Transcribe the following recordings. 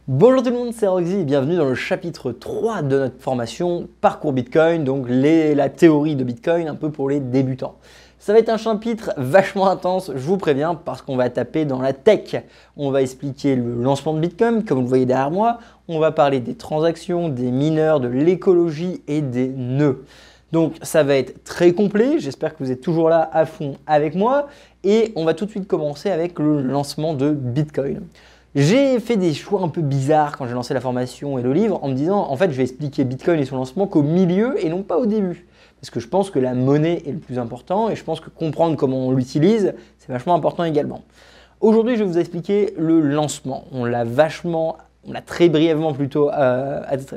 Bonjour tout le monde, c'est Roxy et bienvenue dans le chapitre 3 de notre formation Parcours Bitcoin, donc la théorie de Bitcoin un peu pour les débutants. Ça va être un chapitre vachement intense, je vous préviens, parce qu'on va taper dans la tech. On va expliquer le lancement de Bitcoin, comme vous le voyez derrière moi. On va parler des transactions, des mineurs, de l'écologie et des nœuds. Donc ça va être très complet, j'espère que vous êtes toujours là à fond avec moi. Et on va tout de suite commencer avec le lancement de Bitcoin. J'ai fait des choix un peu bizarres quand j'ai lancé la formation et le livre en me disant en fait je vais expliquer Bitcoin et son lancement qu'au milieu et non pas au début. Parce que je pense que la monnaie est le plus important et je pense que comprendre comment on l'utilise c'est vachement important également. Aujourd'hui je vais vous expliquer le lancement. On l'a très brièvement plutôt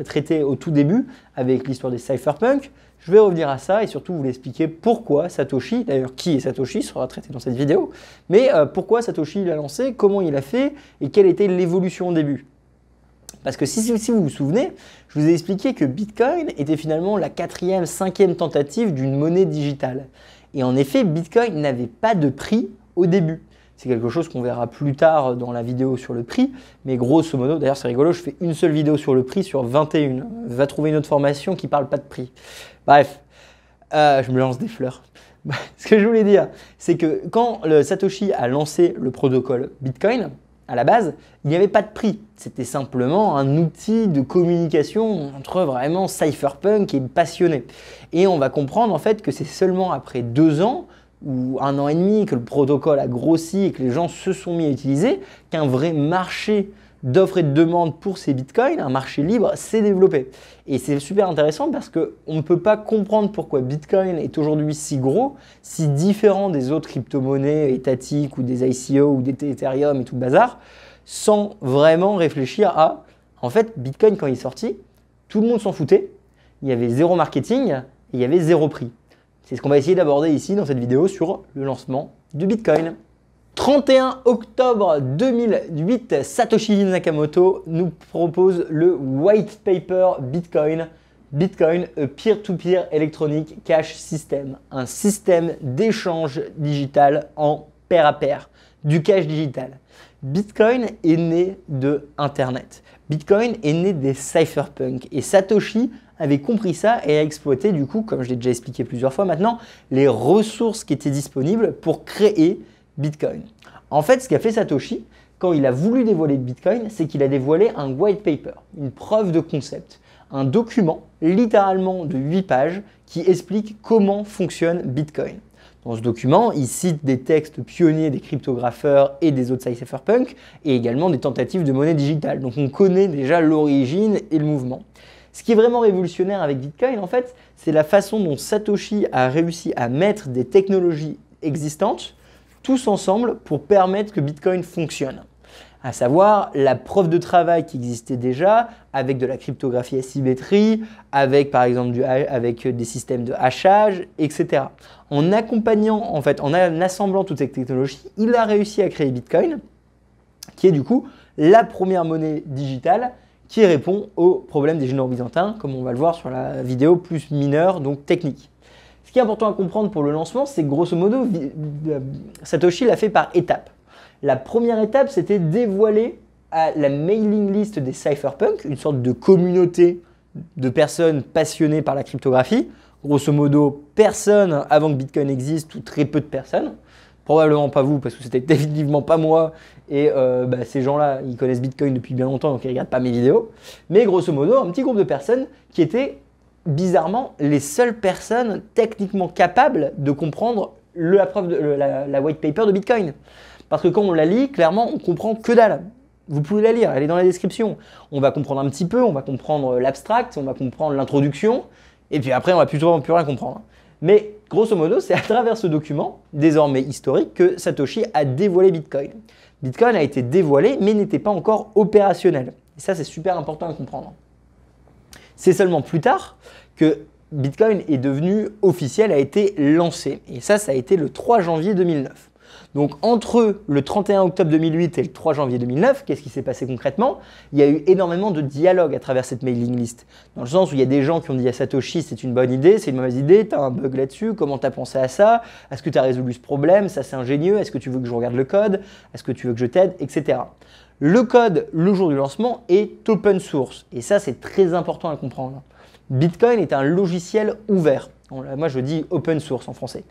traité au tout début avec l'histoire des cypherpunks. Je vais revenir à ça et surtout vous expliquer pourquoi Satoshi, d'ailleurs qui est Satoshi sera traité dans cette vidéo, mais pourquoi Satoshi l'a lancé, comment il a fait et quelle était l'évolution au début. Parce que si vous vous souvenez, je vous ai expliqué que Bitcoin était finalement la 4e, 5e tentative d'une monnaie digitale. Et en effet, Bitcoin n'avait pas de prix au début. C'est quelque chose qu'on verra plus tard dans la vidéo sur le prix, mais grosso modo, d'ailleurs c'est rigolo, je fais une seule vidéo sur le prix sur 21. Va trouver une autre formation qui ne parle pas de prix. Bref, je me lance des fleurs. Ce que je voulais dire, c'est que quand Satoshi a lancé le protocole Bitcoin, à la base, il n'y avait pas de prix. C'était simplement un outil de communication entre vraiment cypherpunk et passionnés. Et on va comprendre en fait que c'est seulement après 2 ans ou 1 an et demi que le protocole a grossi et que les gens se sont mis à utiliser, qu'un vrai marché d'offres et de demandes pour ces bitcoins, un marché libre, s'est développé. Et c'est super intéressant parce qu'on ne peut pas comprendre pourquoi Bitcoin est aujourd'hui si gros, si différent des autres crypto-monnaies étatiques ou des ICO ou des Ethereum et tout le bazar, sans vraiment réfléchir à, en fait, Bitcoin quand il est sorti, tout le monde s'en foutait, il y avait zéro marketing et il y avait zéro prix. C'est ce qu'on va essayer d'aborder ici dans cette vidéo sur le lancement du Bitcoin. 31 octobre 2008, Satoshi Nakamoto nous propose le White Paper Bitcoin, Bitcoin, a Peer-to-Peer Electronic Cash System, un système d'échange digital en pair à pair, du cash digital. Bitcoin est né de Internet. Bitcoin est né des cypherpunks et Satoshi avait compris ça et a exploité du coup, comme je l'ai déjà expliqué plusieurs fois maintenant, les ressources qui étaient disponibles pour créer Bitcoin. En fait, ce qu'a fait Satoshi, quand il a voulu dévoiler Bitcoin, c'est qu'il a dévoilé un white paper, une preuve de concept, un document littéralement de 8 pages qui explique comment fonctionne Bitcoin. Dans ce document, il cite des textes pionniers des cryptographeurs et des autres cypherpunks et également des tentatives de monnaie digitale. Donc on connaît déjà l'origine et le mouvement. Ce qui est vraiment révolutionnaire avec Bitcoin, en fait, c'est la façon dont Satoshi a réussi à mettre des technologies existantes tous ensemble pour permettre que Bitcoin fonctionne. À savoir la preuve de travail qui existait déjà avec de la cryptographie asymétrie, avec par exemple avec des systèmes de hachage, etc. En accompagnant, en fait, en assemblant toutes ces technologies, il a réussi à créer Bitcoin, qui est du coup la première monnaie digitale qui répond aux problèmes des généraux byzantins, comme on va le voir sur la vidéo plus mineure, donc technique. Ce qui est important à comprendre pour le lancement, c'est que grosso modo, Satoshi l'a fait par étapes. La première étape, c'était dévoiler à la mailing list des cypherpunks, une sorte de communauté de personnes passionnées par la cryptographie. Grosso modo, personne avant que Bitcoin existe ou très peu de personnes. Probablement pas vous parce que c'était définitivement pas moi et ces gens-là, ils connaissent Bitcoin depuis bien longtemps donc ils ne regardent pas mes vidéos. Mais grosso modo, un petit groupe de personnes qui étaient bizarrement les seules personnes techniquement capables de comprendre la white paper de Bitcoin. Parce que quand on la lit, clairement, on comprend que dalle. Vous pouvez la lire, elle est dans la description. On va comprendre un petit peu, on va comprendre l'abstract, on va comprendre l'introduction, et puis après, on va plus rien comprendre. Mais grosso modo, c'est à travers ce document, désormais historique, que Satoshi a dévoilé Bitcoin. Bitcoin a été dévoilé, mais n'était pas encore opérationnel. Et ça, c'est super important à comprendre. C'est seulement plus tard que Bitcoin est devenu officiel, a été lancé. Et ça a été le 3 janvier 2009. Donc entre le 31 octobre 2008 et le 3 janvier 2009, qu'est-ce qui s'est passé concrètement? Il y a eu énormément de dialogue à travers cette mailing list. Dans le sens où il y a des gens qui ont dit à Satoshi c'est une bonne idée, c'est une mauvaise idée, tu as un bug là-dessus, comment tu as pensé à ça? Est-ce que tu as résolu ce problème? Ça c'est ingénieux, est-ce que tu veux que je regarde le code? Est-ce que tu veux que je t'aide? Etc. Le code, le jour du lancement, est open source. Et ça c'est très important à comprendre. Bitcoin est un logiciel ouvert. Moi je dis open source en français.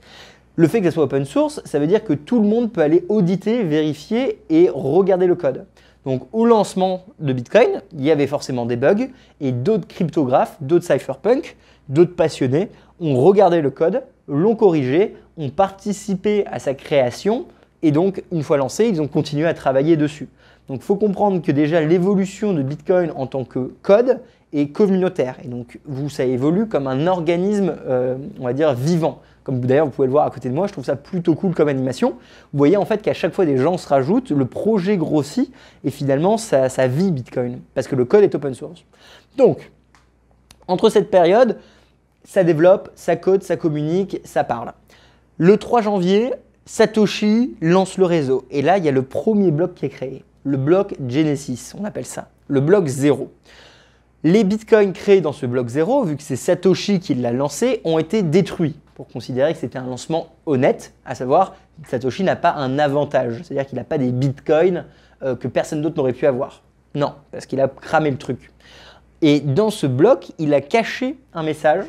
Le fait que ça soit open source, ça veut dire que tout le monde peut aller auditer, vérifier et regarder le code. Donc au lancement de Bitcoin, il y avait forcément des bugs et d'autres cryptographes, d'autres cypherpunks, d'autres passionnés ont regardé le code, l'ont corrigé, ont participé à sa création et donc une fois lancé, ils ont continué à travailler dessus. Donc il faut comprendre que déjà l'évolution de Bitcoin en tant que code est communautaire et donc ça évolue comme un organisme, on va dire, vivant. Comme d'ailleurs vous pouvez le voir à côté de moi, je trouve ça plutôt cool comme animation. Vous voyez en fait qu'à chaque fois des gens se rajoutent, le projet grossit et finalement ça vit Bitcoin parce que le code est open source. Donc, entre cette période, ça développe, ça code, ça communique, ça parle. Le 3 janvier, Satoshi lance le réseau et là il y a le premier bloc qui est créé, le bloc Genesis, on appelle ça, le bloc 0. Les bitcoins créés dans ce bloc 0, vu que c'est Satoshi qui l'a lancé, ont été détruits pour considérer que c'était un lancement honnête, à savoir Satoshi n'a pas un avantage, c'est-à-dire qu'il n'a pas des bitcoins que personne d'autre n'aurait pu avoir. Non, parce qu'il a cramé le truc. Et dans ce bloc, il a caché un message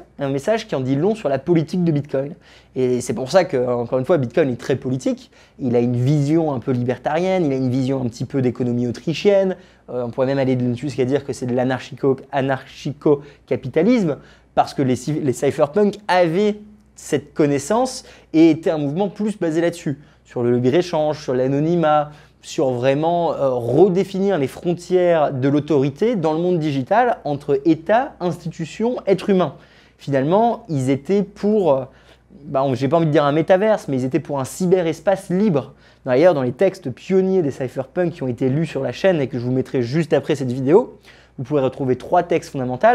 qui en dit long sur la politique de Bitcoin. Et c'est pour ça que, encore une fois, Bitcoin est très politique. Il a une vision un peu libertarienne, il a une vision un petit peu d'économie autrichienne. On pourrait même aller jusqu'à dire que c'est de l'anarchico-capitalisme, parce que les cypherpunks avaient cette connaissance et étaient un mouvement plus basé là-dessus, sur le libre-échange, sur l'anonymat, sur vraiment redéfinir les frontières de l'autorité dans le monde digital entre État, institutions, êtres humains. Finalement, ils étaient pour, j'ai pas envie de dire un métaverse, mais ils étaient pour un cyberespace libre. D'ailleurs, dans les textes pionniers des cypherpunks qui ont été lus sur la chaîne et que je vous mettrai juste après cette vidéo, vous pourrez retrouver 3 textes fondamentaux,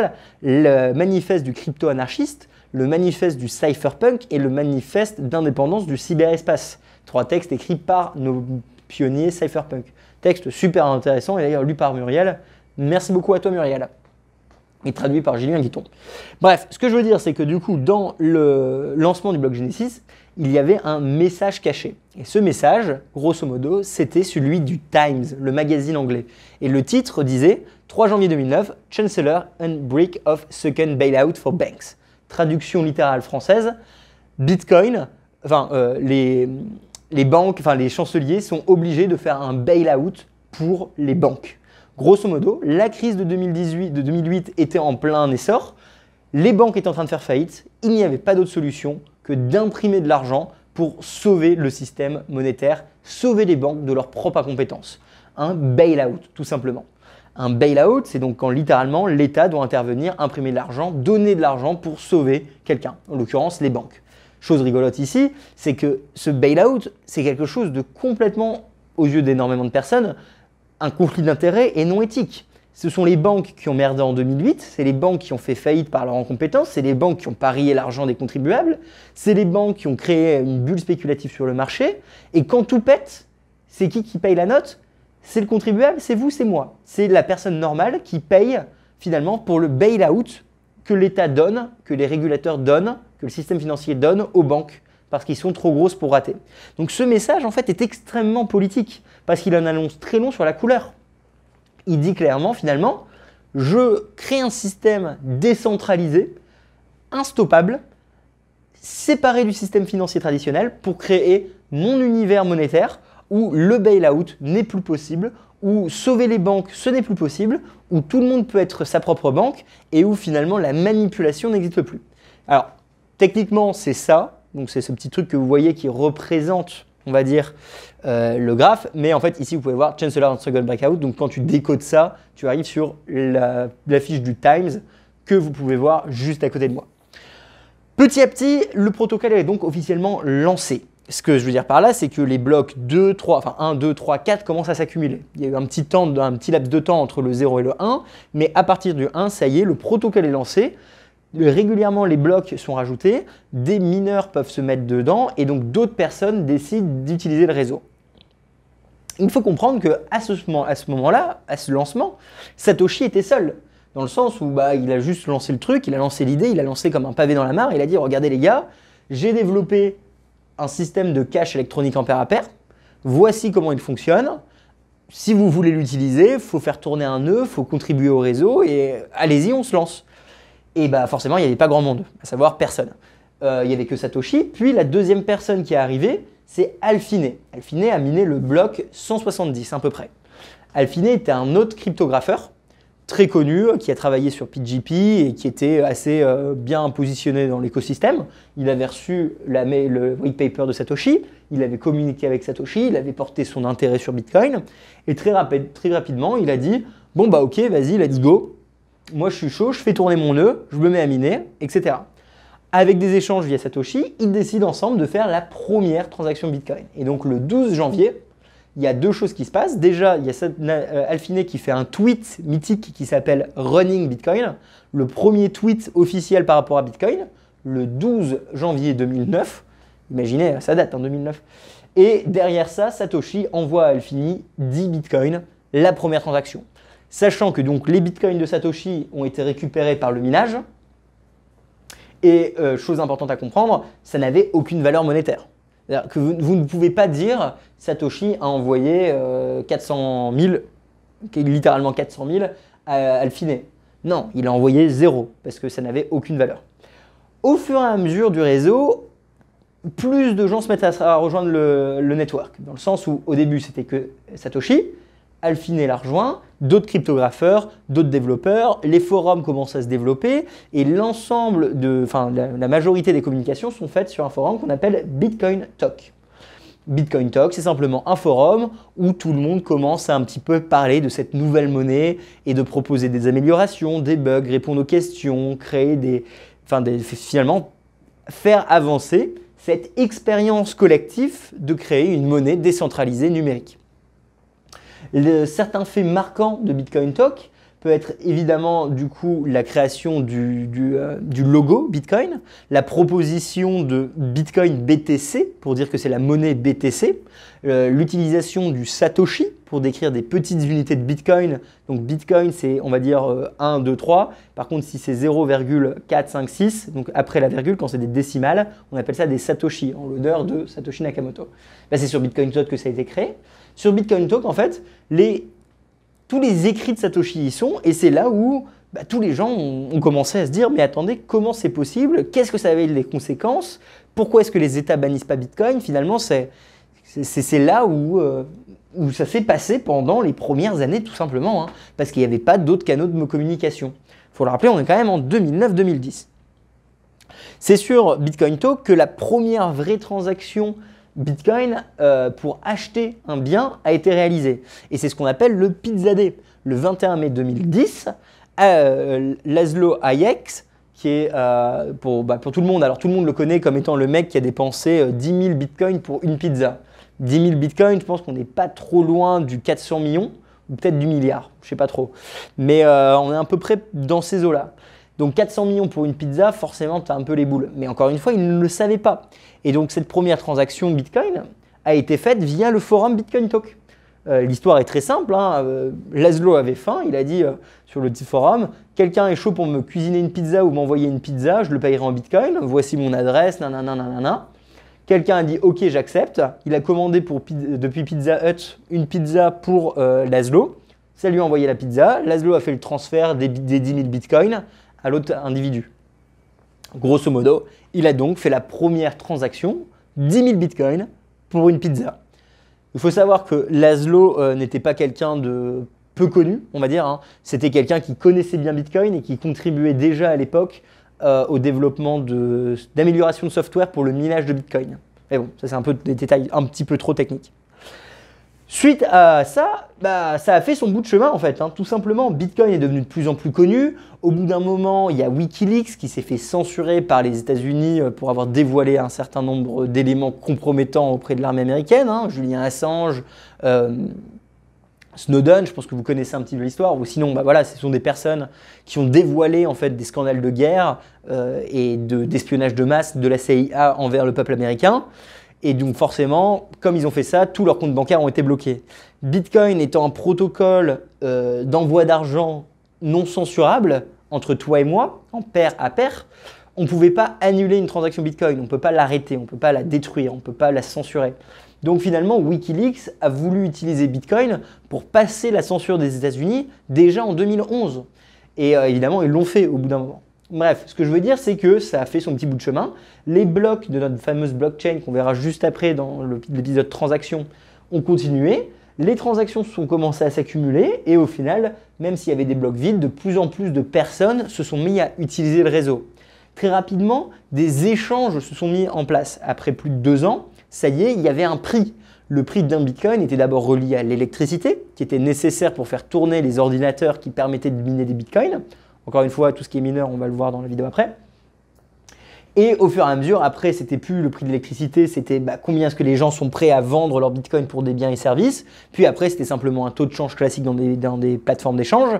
le manifeste du crypto-anarchiste, le manifeste du cypherpunk et le manifeste d'indépendance du cyberespace. 3 textes écrits par nos pionnier cypherpunk. Texte super intéressant et d'ailleurs lu par Muriel. Merci beaucoup à toi Muriel. Et traduit par Julien Guiton. Bref, ce que je veux dire, c'est que du coup, dans le lancement du bloc Genesis, il y avait un message caché. Et ce message, grosso modo, c'était celui du Times, le magazine anglais. Et le titre disait « 3 janvier 2009, Chancellor and Break of Second Bailout for Banks ». Traduction littérale française, Bitcoin, les banques, les chanceliers sont obligés de faire un bail-out pour les banques. Grosso modo, la crise de 2008 était en plein essor, les banques étaient en train de faire faillite, il n'y avait pas d'autre solution que d'imprimer de l'argent pour sauver le système monétaire, sauver les banques de leur propre incompétence. Un bail-out, tout simplement. Un bail-out, c'est donc quand littéralement l'État doit intervenir, imprimer de l'argent, donner de l'argent pour sauver quelqu'un, en l'occurrence les banques. Chose rigolote ici, c'est que ce bail-out, c'est quelque chose de complètement, aux yeux d'énormément de personnes, un conflit d'intérêts et non éthique. Ce sont les banques qui ont merdé en 2008, c'est les banques qui ont fait faillite par leur incompétence, c'est les banques qui ont parié l'argent des contribuables, c'est les banques qui ont créé une bulle spéculative sur le marché, et quand tout pète, c'est qui paye la note? C'est le contribuable, c'est vous, c'est moi. C'est la personne normale qui paye finalement pour le bail-out que l'État donne, que les régulateurs donnent, que le système financier donne aux banques parce qu'ils sont trop grosses pour rater. Donc ce message en fait est extrêmement politique parce qu'il en annonce très long sur la couleur. Il dit clairement finalement, je crée un système décentralisé, instoppable, séparé du système financier traditionnel pour créer mon univers monétaire où le bail-out n'est plus possible, où sauver les banques ce n'est plus possible, où tout le monde peut être sa propre banque et où finalement la manipulation n'existe plus. Alors techniquement c'est ça, donc c'est ce petit truc que vous voyez qui représente, on va dire, le graphe, mais en fait ici vous pouvez voir Chancellor and Struggle Breakout, donc quand tu décodes ça, tu arrives sur la fiche du Times que vous pouvez voir juste à côté de moi. Petit à petit, le protocole est donc officiellement lancé. Ce que je veux dire par là, c'est que les blocs 2, 3, enfin 1, 2, 3, 4 commencent à s'accumuler. Il y a eu un petit laps de temps entre le 0 et le 1, mais à partir du 1, ça y est, le protocole est lancé. régulièrement les blocs sont rajoutés, des mineurs peuvent se mettre dedans et donc d'autres personnes décident d'utiliser le réseau. Il faut comprendre qu'à ce moment-là, à ce lancement, Satoshi était seul. Dans le sens où il a juste lancé le truc, il a lancé l'idée, il a lancé comme un pavé dans la mare, il a dit regardez les gars, j'ai développé un système de cache électronique en pair à pair, voici comment il fonctionne. Si vous voulez l'utiliser, il faut faire tourner un nœud, il faut contribuer au réseau et allez-y, on se lance. Et forcément, il n'y avait pas grand monde, à savoir personne. Il n'y avait que Satoshi. Puis la deuxième personne qui est arrivée, c'est Alphine. Alphine a miné le bloc 170 à peu près. Alphine était un autre cryptographeur très connu qui a travaillé sur PGP et qui était assez bien positionné dans l'écosystème. Il avait reçu le white paper de Satoshi, il avait communiqué avec Satoshi, il avait porté son intérêt sur Bitcoin et très rapidement il a dit bon ok vas-y let's go, moi je suis chaud, je fais tourner mon nœud, je me mets à miner, etc. Avec des échanges via Satoshi, ils décident ensemble de faire la première transaction Bitcoin. Et donc le 12 janvier, il y a deux choses qui se passent. Déjà, il y a Alphine qui fait un tweet mythique qui s'appelle Running Bitcoin, le premier tweet officiel par rapport à Bitcoin, le 12 janvier 2009. Imaginez, ça date, 2009. Et derrière ça, Satoshi envoie à Alphine 10 Bitcoins, la première transaction. Sachant que donc les Bitcoins de Satoshi ont été récupérés par le minage. Et chose importante à comprendre, ça n'avait aucune valeur monétaire. C'est-à-dire que vous ne pouvez pas dire Satoshi a envoyé 400 000, littéralement 400 000 à Alphine. Non, il a envoyé 0 parce que ça n'avait aucune valeur. Au fur et à mesure du réseau, plus de gens se mettent à rejoindre le network. Dans le sens où au début c'était que Satoshi, Alphine l'a rejoint, d'autres cryptographeurs, d'autres développeurs, les forums commencent à se développer et la majorité des communications sont faites sur un forum qu'on appelle Bitcoin Talk. Bitcoin Talk, c'est simplement un forum où tout le monde commence à un petit peu parler de cette nouvelle monnaie et de proposer des améliorations, des bugs, répondre aux questions, finalement faire avancer cette expérience collective de créer une monnaie décentralisée numérique. Certains faits marquants de Bitcoin Talk peut être évidemment du coup la création du logo Bitcoin, la proposition de Bitcoin BTC pour dire que c'est la monnaie BTC, l'utilisation du Satoshi pour décrire des petites unités de Bitcoin. Donc Bitcoin c'est on va dire 1, 2, 3. Par contre si c'est 0,456, donc après la virgule, quand c'est des décimales, on appelle ça des Satoshi en l'honneur de Satoshi Nakamoto. Là c'est sur Bitcoin Talk que ça a été créé. Sur Bitcoin Talk, en fait, tous les écrits de Satoshi y sont, et c'est là où tous les gens ont commencé à se dire « Mais attendez, comment c'est possible? Qu'est-ce que ça avait les conséquences? Pourquoi est-ce que les États bannissent pas Bitcoin ?» Finalement, c'est là où ça s'est passé pendant les premières années, tout simplement, parce qu'il n'y avait pas d'autres canaux de communication. Il faut le rappeler, on est quand même en 2009-2010. C'est sur Bitcoin Talk que la première vraie transaction Bitcoin pour acheter un bien a été réalisé. Et c'est ce qu'on appelle le Pizza Day. Le 21 mai 2010, Laszlo Hayek, qui est pour tout le monde, alors tout le monde le connaît comme étant le mec qui a dépensé 10 000 bitcoins pour une pizza. 10 000 bitcoins, je pense qu'on n'est pas trop loin du 400 millions, ou peut-être du milliard, je ne sais pas trop. Mais on est à peu près dans ces eaux-là. Donc 400 millions pour une pizza, forcément, tu as un peu les boules. Mais encore une fois, ils ne le savaient pas. Et donc cette première transaction Bitcoin a été faite via le forum Bitcoin Talk. L'histoire est très simple. Laszlo avait faim, il a dit sur le petit forum, quelqu'un est chaud pour me cuisiner une pizza ou m'envoyer une pizza, je le payerai en Bitcoin, voici mon adresse, nanana. Quelqu'un a dit ok, j'accepte. Il a commandé depuis Pizza Hut une pizza pour Laszlo. Ça lui a envoyé la pizza. Laszlo a fait le transfert des 10 000 bitcoins à l'autre individu. Grosso modo, il a donc fait la première transaction, 10 000 bitcoins pour une pizza. Il faut savoir que Laszlo n'était pas quelqu'un de peu connu, on va dire. C'était quelqu'un qui connaissait bien Bitcoin et qui contribuait déjà à l'époque au développement d'amélioration de software pour le minage de Bitcoin. Mais bon, ça c'est un peu des détails un petit peu trop techniques. Suite à ça, ça a fait son bout de chemin en fait. Tout simplement, Bitcoin est devenu de plus en plus connu. Au bout d'un moment, il y a Wikileaks qui s'est fait censurer par les États-Unis pour avoir dévoilé un certain nombre d'éléments compromettants auprès de l'armée américaine. Julian Assange, Snowden, je pense que vous connaissez un petit peu l'histoire, ou sinon, bah voilà, ce sont des personnes qui ont dévoilé en fait des scandales de guerre et d'espionnage de masse de la CIA envers le peuple américain. Et donc forcément, comme ils ont fait ça, tous leurs comptes bancaires ont été bloqués. Bitcoin étant un protocole d'envoi d'argent non censurable entre toi et moi, en pair à pair, on ne pouvait pas annuler une transaction Bitcoin, on ne peut pas l'arrêter, on ne peut pas la détruire, on ne peut pas la censurer. Donc finalement, Wikileaks a voulu utiliser Bitcoin pour passer la censure des États-Unis déjà en 2011. Et évidemment, ils l'ont fait au bout d'un moment. Bref, ce que je veux dire, c'est que ça a fait son petit bout de chemin. Les blocs de notre fameuse blockchain qu'on verra juste après dans l'épisode transactions ont continué. Les transactions sont commencées à s'accumuler et au final, même s'il y avait des blocs vides, de plus en plus de personnes se sont mis à utiliser le réseau. Très rapidement, des échanges se sont mis en place. Après plus de 2 ans, ça y est, il y avait un prix. Le prix d'un bitcoin était d'abord relié à l'électricité, qui était nécessaire pour faire tourner les ordinateurs qui permettaient de miner des bitcoins. Encore une fois, tout ce qui est mineur, on va le voir dans la vidéo après. Et au fur et à mesure, après, c'était plus le prix de l'électricité, c'était combien est-ce que les gens sont prêts à vendre leur bitcoin pour des biens et services. Puis après, c'était simplement un taux de change classique dans des plateformes d'échange.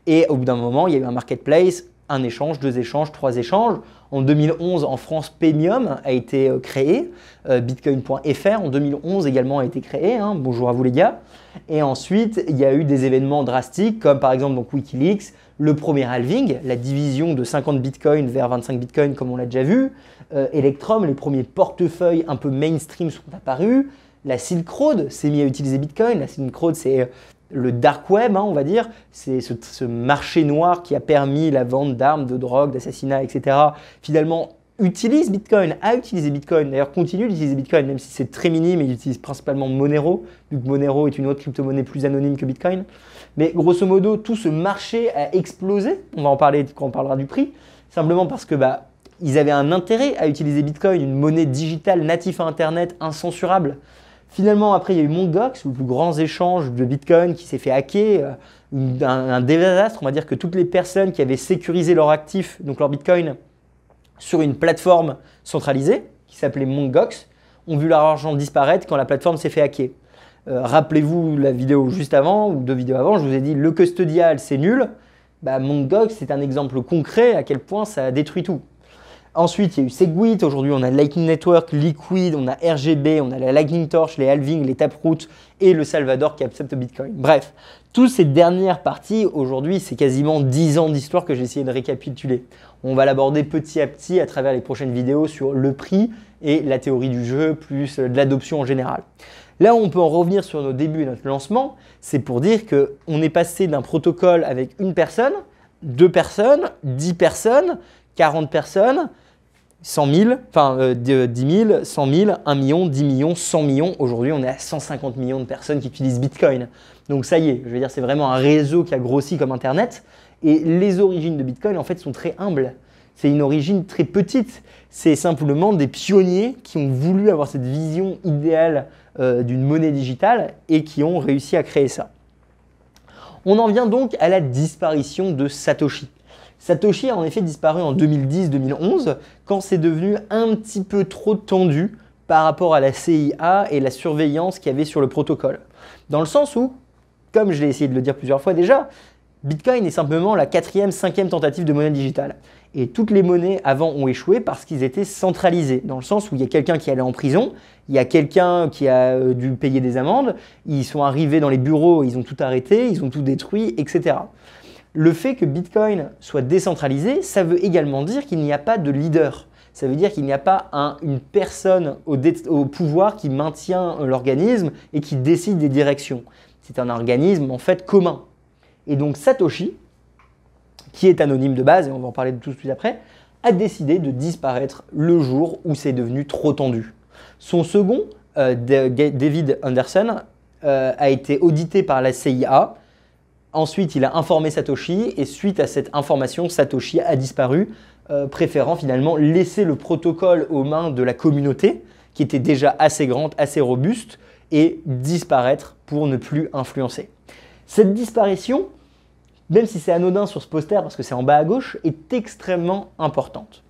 Et au bout d'un moment, il y a eu un marketplace, un échange, 2 échanges, 3 échanges. En 2011, en France, Paymium a été créé. Bitcoin.fr en 2011 également a été créé. Hein. Bonjour à vous les gars. Et ensuite, il y a eu des événements drastiques comme par exemple donc, Wikileaks, le premier halving, la division de 50 bitcoins vers 25 bitcoins comme on l'a déjà vu. Electrum, les premiers portefeuilles un peu mainstream sont apparus. La Silk Road s'est mis à utiliser Bitcoin. La Silk Road, c'est le dark web, hein, on va dire. C'est ce marché noir qui a permis la vente d'armes, de drogue, d'assassinats, etc. Finalement, utilise Bitcoin, a utilisé Bitcoin, d'ailleurs continue d'utiliser Bitcoin, même si c'est très minime, il utilise principalement Monero, vu que Monero est une autre crypto-monnaie plus anonyme que Bitcoin. Mais grosso modo, tout ce marché a explosé, on va en parler quand on parlera du prix, simplement parce que ils avaient un intérêt à utiliser Bitcoin, une monnaie digitale native à Internet, incensurable. Finalement, après, il y a eu Mt. Gox, le plus grand échange de Bitcoin qui s'est fait hacker, un désastre. On va dire que toutes les personnes qui avaient sécurisé leurs actifs, donc leur Bitcoin, sur une plateforme centralisée qui s'appelait Mt. Gox, ont vu leur argent disparaître quand la plateforme s'est fait hacker. Rappelez-vous la vidéo juste avant, ou 2 vidéos avant, je vous ai dit le custodial c'est nul. Mt. Gox, c'est un exemple concret à quel point ça a détruit tout. Ensuite, il y a eu Segwit, aujourd'hui on a Lightning Network, Liquid, on a RGB, on a la Lightning Torch, les Halving, les Taproot et le Salvador qui accepte Bitcoin. Bref, toutes ces dernières parties, aujourd'hui, c'est quasiment 10 ans d'histoire que j'ai essayé de récapituler. On va l'aborder petit à petit à travers les prochaines vidéos sur le prix et la théorie du jeu, plus de l'adoption en général. Là où on peut en revenir sur nos débuts et notre lancement, c'est pour dire qu'on est passé d'un protocole avec 1 personne, 2 personnes, 10 personnes, 40 personnes, 100 000, enfin 10 000, 100 000, 1 million, 10 millions, 100 millions. Aujourd'hui, on est à 150 millions de personnes qui utilisent Bitcoin. Donc ça y est, je veux dire, c'est vraiment un réseau qui a grossi comme Internet. Et les origines de Bitcoin, en fait, sont très humbles. C'est une origine très petite. C'est simplement des pionniers qui ont voulu avoir cette vision idéale d'une monnaie digitale et qui ont réussi à créer ça. On en vient donc à la disparition de Satoshi. Satoshi a en effet disparu en 2010-2011 quand c'est devenu un petit peu trop tendu par rapport à la CIA et la surveillance qu'il y avait sur le protocole. Dans le sens où, comme je l'ai essayé de le dire plusieurs fois déjà, Bitcoin est simplement la 4e, 5e tentative de monnaie digitale. Et toutes les monnaies avant ont échoué parce qu'ils étaient centralisés, dans le sens où il y a quelqu'un qui allait en prison, il y a quelqu'un qui a dû payer des amendes, ils sont arrivés dans les bureaux, ils ont tout arrêté, ils ont tout détruit, etc. Le fait que Bitcoin soit décentralisé, ça veut également dire qu'il n'y a pas de leader. Ça veut dire qu'il n'y a pas une personne au pouvoir qui maintient l'organisme et qui décide des directions. C'est un organisme en fait commun. Et donc Satoshi, qui est anonyme de base, et on va en parler tout de suite après, a décidé de disparaître le jour où c'est devenu trop tendu. Son second, David Anderson, a été audité par la CIA. Ensuite, il a informé Satoshi et suite à cette information, Satoshi a disparu, préférant finalement laisser le protocole aux mains de la communauté, qui était déjà assez grande, assez robuste, et disparaître pour ne plus influencer. Cette disparition, même si c'est anodin sur ce poster parce que c'est en bas à gauche, est extrêmement importante.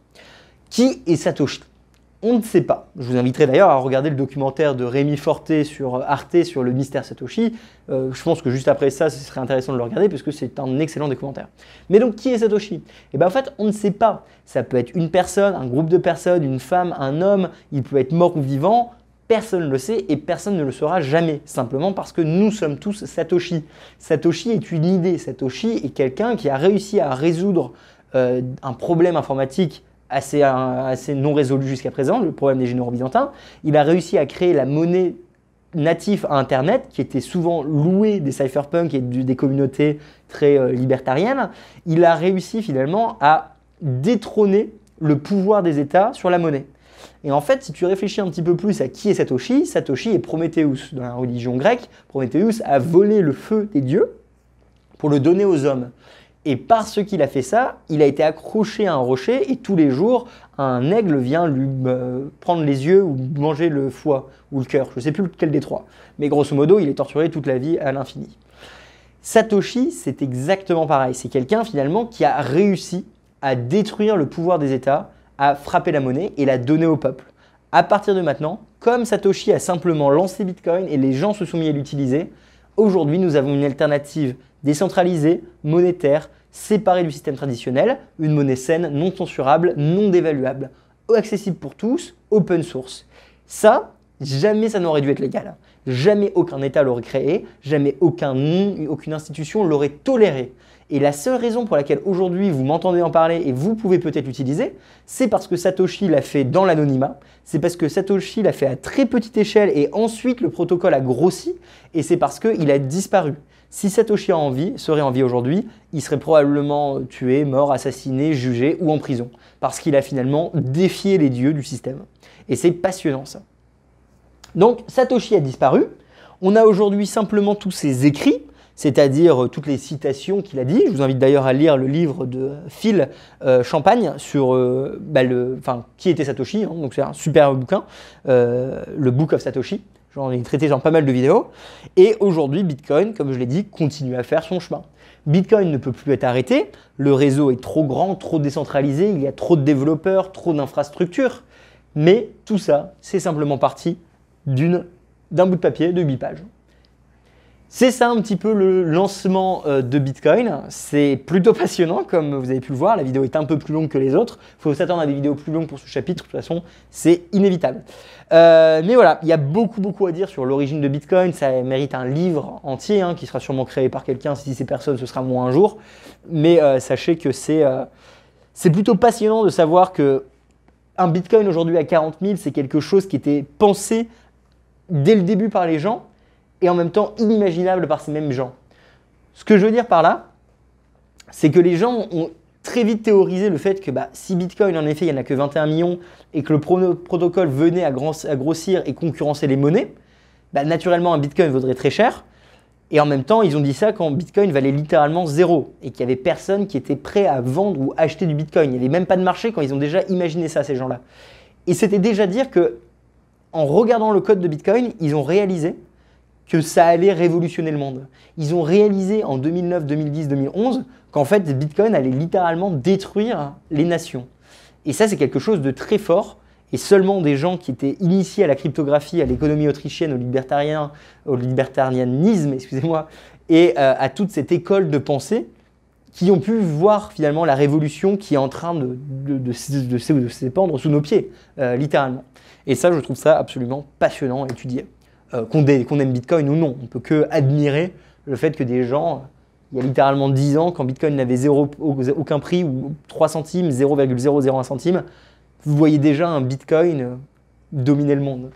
Qui est Satoshi? On ne sait pas. Je vous inviterai d'ailleurs à regarder le documentaire de Rémi Forté sur Arte sur le mystère Satoshi. Je pense que juste après ça, ce serait intéressant de le regarder parce que c'est un excellent documentaire. Mais donc, qui est Satoshi? Eh bien, en fait, on ne sait pas. Ça peut être une personne, un groupe de personnes, une femme, un homme, il peut être mort ou vivant. Personne ne le sait et personne ne le saura jamais, simplement parce que nous sommes tous Satoshi. Satoshi est une idée. Satoshi est quelqu'un qui a réussi à résoudre un problème informatique assez non résolu jusqu'à présent, le problème des généraux byzantins. Il a réussi à créer la monnaie native à Internet, qui était souvent louée des cypherpunks et des communautés très libertariennes. Il a réussi finalement à détrôner le pouvoir des États sur la monnaie. Et en fait, si tu réfléchis un petit peu plus à qui est Satoshi, Satoshi est Prométhéeus. Dans la religion grecque, Prométhéeus a volé le feu des dieux pour le donner aux hommes. Et parce qu'il a fait ça, il a été accroché à un rocher et tous les jours, un aigle vient lui prendre les yeux ou manger le foie ou le cœur. Je ne sais plus lequel des trois. Mais grosso modo, il est torturé toute la vie à l'infini. Satoshi, c'est exactement pareil. C'est quelqu'un finalement qui a réussi à détruire le pouvoir des États, à frapper la monnaie et la donner au peuple. À partir de maintenant, comme Satoshi a simplement lancé Bitcoin et les gens se sont mis à l'utiliser, aujourd'hui, nous avons une alternative décentralisée, monétaire, séparée du système traditionnel, une monnaie saine, non censurable, non dévaluable, accessible pour tous, open source. Ça, jamais ça n'aurait dû être légal. Jamais aucun État l'aurait créé, jamais aucune institution l'aurait toléré. Et la seule raison pour laquelle aujourd'hui vous m'entendez en parler et vous pouvez peut-être l'utiliser, c'est parce que Satoshi l'a fait dans l'anonymat, c'est parce que Satoshi l'a fait à très petite échelle et ensuite le protocole a grossi et c'est parce qu'il a disparu. Si Satoshi serait en vie aujourd'hui, il serait probablement tué, mort, assassiné, jugé ou en prison. Parce qu'il a finalement défié les dieux du système. Et c'est passionnant ça. Donc Satoshi a disparu. On a aujourd'hui simplement tous ses écrits, c'est-à-dire toutes les citations qu'il a dit. Je vous invite d'ailleurs à lire le livre de Phil Champagne sur qui était Satoshi. Hein, donc c'est un super bouquin, le Book of Satoshi. J'en ai traité dans pas mal de vidéos. Et aujourd'hui, Bitcoin, comme je l'ai dit, continue à faire son chemin. Bitcoin ne peut plus être arrêté. Le réseau est trop grand, trop décentralisé. Il y a trop de développeurs, trop d'infrastructures. Mais tout ça, c'est simplement parti d'un bout de papier de 8 pages. C'est ça un petit peu le lancement de Bitcoin. C'est plutôt passionnant comme vous avez pu le voir. La vidéo est un peu plus longue que les autres. Il faut s'attendre à des vidéos plus longues pour ce chapitre. De toute façon, c'est inévitable. Mais voilà, il y a beaucoup à dire sur l'origine de Bitcoin. Ça mérite un livre entier hein, qui sera sûrement créé par quelqu'un. Si c'est personne, ce sera moi un jour. Mais sachez que c'est plutôt passionnant de savoir que un Bitcoin aujourd'hui à 40 000, c'est quelque chose qui était pensé dès le début par les gens et en même temps inimaginable par ces mêmes gens. Ce que je veux dire par là, c'est que les gens ont très vite théorisé le fait que si Bitcoin, en effet, il n'y en a que 21 millions et que le protocole venait à grossir et concurrencer les monnaies, naturellement, un Bitcoin vaudrait très cher. Et en même temps, ils ont dit ça quand Bitcoin valait littéralement zéro et qu'il n'y avait personne qui était prêt à vendre ou acheter du Bitcoin. Il n'y avait même pas de marché quand ils ont déjà imaginé ça, ces gens-là. Et c'était déjà dire que, en regardant le code de Bitcoin, ils ont réalisé que ça allait révolutionner le monde. Ils ont réalisé en 2009, 2010, 2011 qu'en fait, Bitcoin allait littéralement détruire les nations. Et ça, c'est quelque chose de très fort. Et seulement des gens qui étaient initiés à la cryptographie, à l'économie autrichienne, au libertarianisme, excusez-moi, et à toute cette école de pensée, qui ont pu voir finalement la révolution qui est en train de s'épandre sous nos pieds, littéralement. Et ça, je trouve ça absolument passionnant à étudier. Qu'on aime Bitcoin ou non, on ne peut que admirer le fait que des gens, il y a littéralement 10 ans, quand Bitcoin n'avait aucun prix, ou 3 centimes, 0,001 centime, vous voyez déjà un Bitcoin dominer le monde.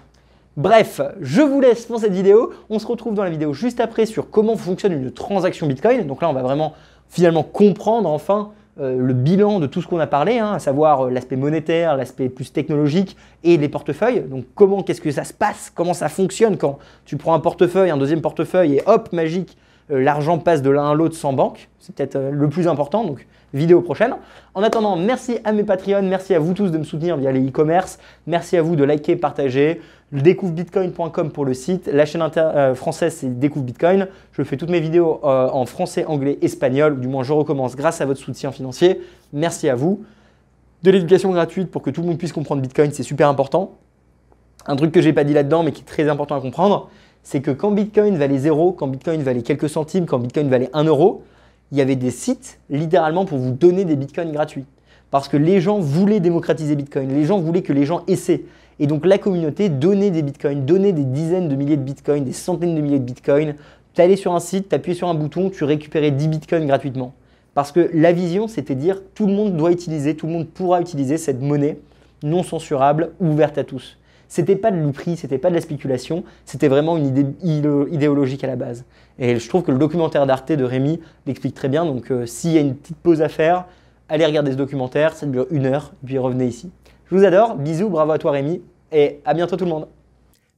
Bref, je vous laisse pour cette vidéo. On se retrouve dans la vidéo juste après sur comment fonctionne une transaction Bitcoin. Donc là, on va vraiment finalement comprendre enfin le bilan de tout ce qu'on a parlé, hein, à savoir l'aspect monétaire, l'aspect plus technologique et les portefeuilles. Donc qu'est-ce que ça se passe, comment ça fonctionne quand tu prends un portefeuille, un deuxième portefeuille et hop, magique, l'argent passe de l'un à l'autre sans banque. C'est peut-être le plus important, donc vidéo prochaine. En attendant, merci à mes Patreons, merci à vous tous de me soutenir via les e-commerce, merci à vous de liker, partager. Découvrebitcoin.com pour le site, la chaîne française c'est Découvre Bitcoin. Je fais toutes mes vidéos en français, anglais, espagnol, du moins je recommence grâce à votre soutien financier. Merci à vous. de l'éducation gratuite pour que tout le monde puisse comprendre Bitcoin, c'est super important. Un truc que j'ai pas dit là-dedans, mais qui est très important à comprendre, c'est que quand Bitcoin valait 0, quand Bitcoin valait quelques centimes, quand Bitcoin valait 1 euro, il y avait des sites littéralement pour vous donner des Bitcoins gratuits. Parce que les gens voulaient démocratiser Bitcoin, les gens voulaient que les gens essaient. Et donc la communauté donnait des Bitcoins, donnait des dizaines de milliers de Bitcoins, des centaines de milliers de Bitcoins. Tu allais sur un site, tu appuyais sur un bouton, tu récupérais 10 Bitcoins gratuitement. Parce que la vision, c'était dire tout le monde doit utiliser, tout le monde pourra utiliser cette monnaie non censurable, ouverte à tous. C'était pas de l'ouperie, c'était pas de la spéculation, c'était vraiment une idée idéologique à la base. Et je trouve que le documentaire d'Arte de Rémi l'explique très bien. Donc s'il y a une petite pause à faire, allez regarder ce documentaire, ça dure 1 heure, puis revenez ici. Je vous adore, bisous, bravo à toi Rémi, et à bientôt tout le monde.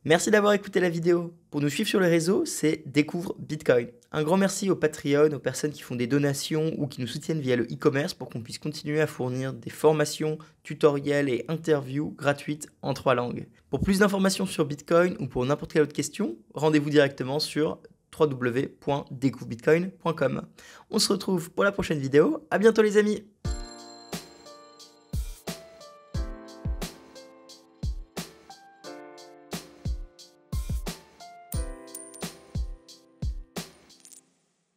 Merci d'avoir écouté la vidéo. Pour nous suivre sur les réseaux, c'est Découvre Bitcoin. Un grand merci aux Patreon, aux personnes qui font des donations ou qui nous soutiennent via le e-commerce pour qu'on puisse continuer à fournir des formations, tutoriels et interviews gratuites en 3 langues. Pour plus d'informations sur Bitcoin ou pour n'importe quelle autre question, rendez-vous directement sur www.découvrebitcoin.com. On se retrouve pour la prochaine vidéo. À bientôt les amis.